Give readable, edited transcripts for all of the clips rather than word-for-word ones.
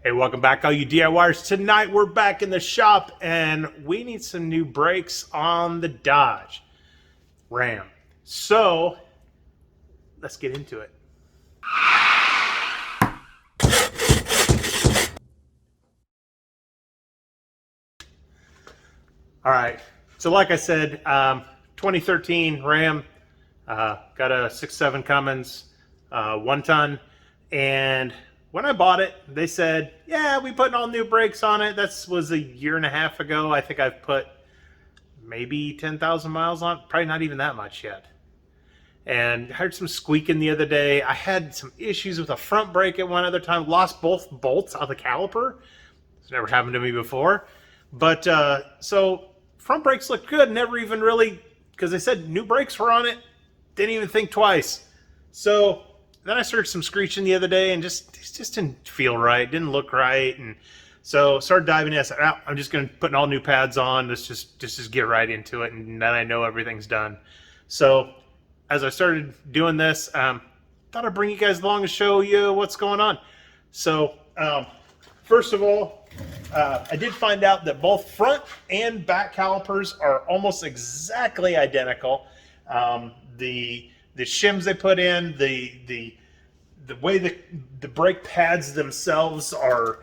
Hey, welcome back, all you DIYers. Tonight we're back in the shop and we need some new brakes on the Dodge Ram. So let's get into it. All right. So, like I said, 2013 Ram, got a 6.7 Cummins, 1 ton. And when I bought it, they said, yeah, we put all new brakes on it. That was a year and a half ago. I think I've put maybe 10,000 miles on, probably not even that much yet. And I heard some squeaking the other day. I had some issues with a front brake at one other time, lost both bolts out of the caliper. It's never happened to me before. But so front brakes look good, never even really, because they said new brakes were on it, didn't even think twice. So then I started some screeching the other day and it just didn't feel right, didn't look right. And so started diving in. I said, I'm just going to put all new pads on. Let's just get right into it. And then I know everything's done. So as I started doing this, thought I'd bring you guys along and show you what's going on. So first of all, I did find out that both front and back calipers are almost exactly identical. The shims they put in, the way the brake pads themselves are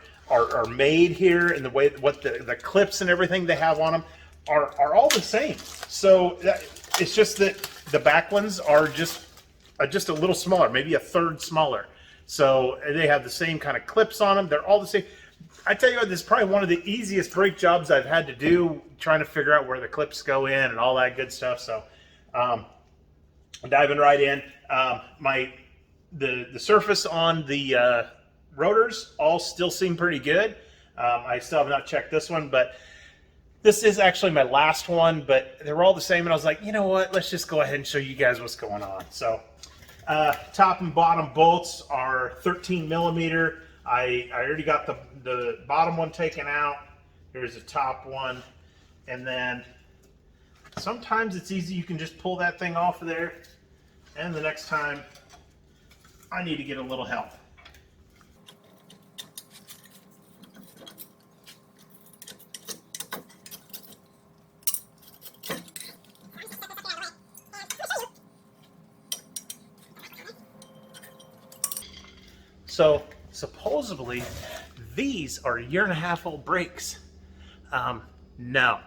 made here, and the way what the clips and everything they have on them are all the same. So it's just that the back ones are just a little smaller, maybe a third smaller. So they have the same kind of clips on them. They're all the same. I tell you what, this is probably one of the easiest brake jobs I've had to do, trying to figure out where the clips go in and all that good stuff. So diving right in. The surface on the rotors all still seem pretty good. I still have not checked this one, but this is actually my last one, but they were all the same, and I was like, you know what, let's just go ahead and show you guys what's going on. So top and bottom bolts are 13 millimeter. I already got the bottom one taken out. Here's the top one. And then sometimes it's easy, you can just pull that thing off of there. And the next time, I need to get a little help. So supposedly these are 1.5 year old brakes. No,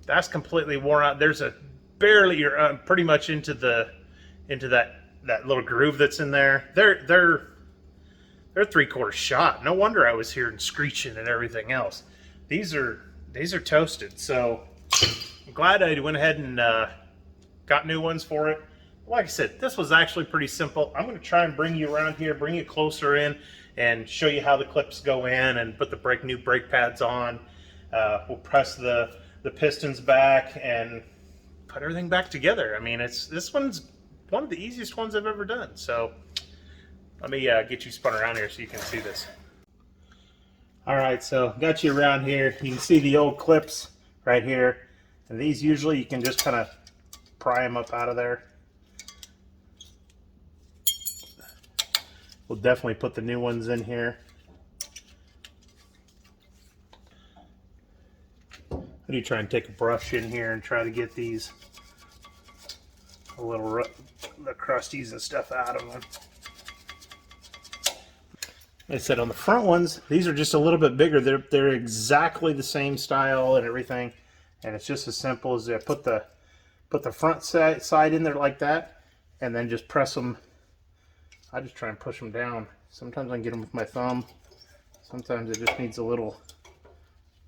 that's completely worn out. There's a barely, you're pretty much into that little groove that's in there. They're 3/4 shot. No wonder I was hearing screeching and everything else. These are toasted. So I'm glad I went ahead and got new ones for it. Like I said, this was actually pretty simple. I'm going to try and bring you around here, bring you closer in, and show you how the clips go in and put the new brake pads on. We'll press the pistons back and put everything back together. I mean, this one's one of the easiest ones I've ever done. So let me get you spun around here so you can see this. All right, so got you around here. You can see the old clips right here. And these usually you can just kind of pry them up out of there. We'll definitely put the new ones in here. How do you try and take a brush in here and try to get these the crusties and stuff out of them? Like I said, on the front ones, these are just a little bit bigger. They're exactly the same style and everything, and it's just as simple as put the front side in there like that, and then just press them. I just try and push them down. Sometimes I can get them with my thumb. Sometimes it just needs a little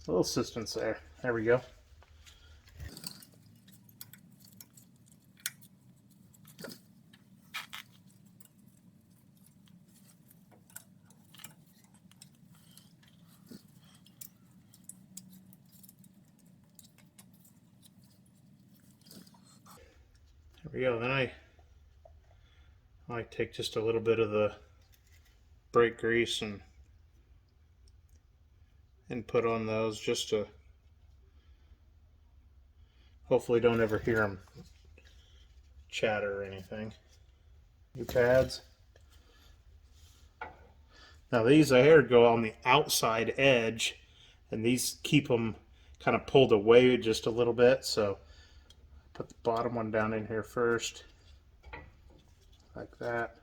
assistance there. There we go. There we go. Then I take just a little bit of the brake grease and put on those just to hopefully don't ever hear them chatter or anything. New pads. Now these here go on the outside edge, and these keep them kind of pulled away just a little bit. So put the bottom one down in here first, like that.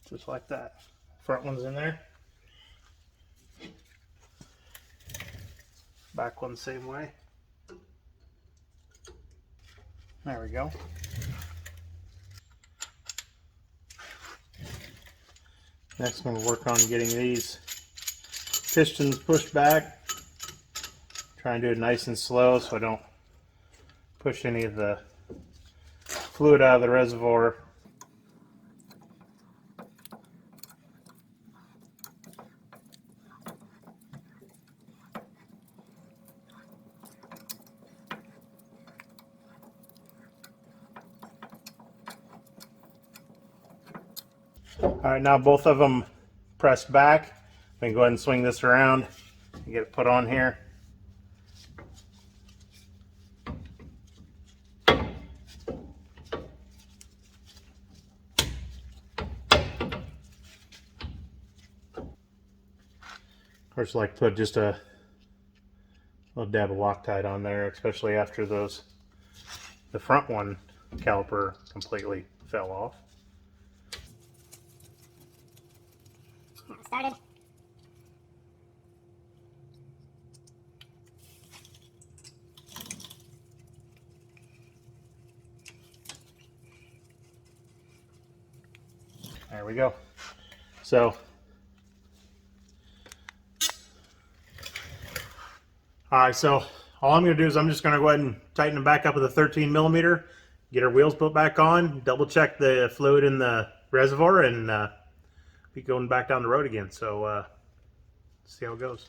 Just like that. Front one's in there. Back one same way. There we go. Next I'm going to work on getting these pistons pushed back. Try and do it nice and slow so I don't push any of the fluid out of the reservoir. Alright, now both of them pressed back. We can go ahead and swing this around and get it put on here. Of course, I like to put just a little dab of Loctite on there, especially after the front one caliper completely fell off. Started. There we go. So, alright, so all I'm going to do is I'm just going to go ahead and tighten them back up with a 13 millimeter, get our wheels put back on, double check the fluid in the reservoir, and be going back down the road again. So, see how it goes.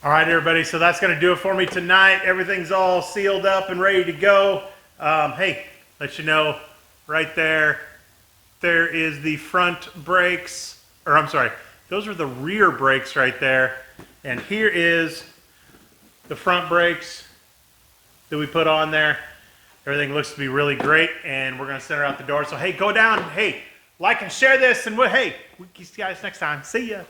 Alright everybody, so that's going to do it for me tonight. Everything's all sealed up and ready to go. Hey, let you know, right there, there is the front brakes, or I'm sorry, those are the rear brakes right there. And here is the front brakes that we put on there. Everything looks to be really great, and we're going to send her out the door. So hey, go down, hey, like and share this, and hey, we'll see you guys next time. See ya.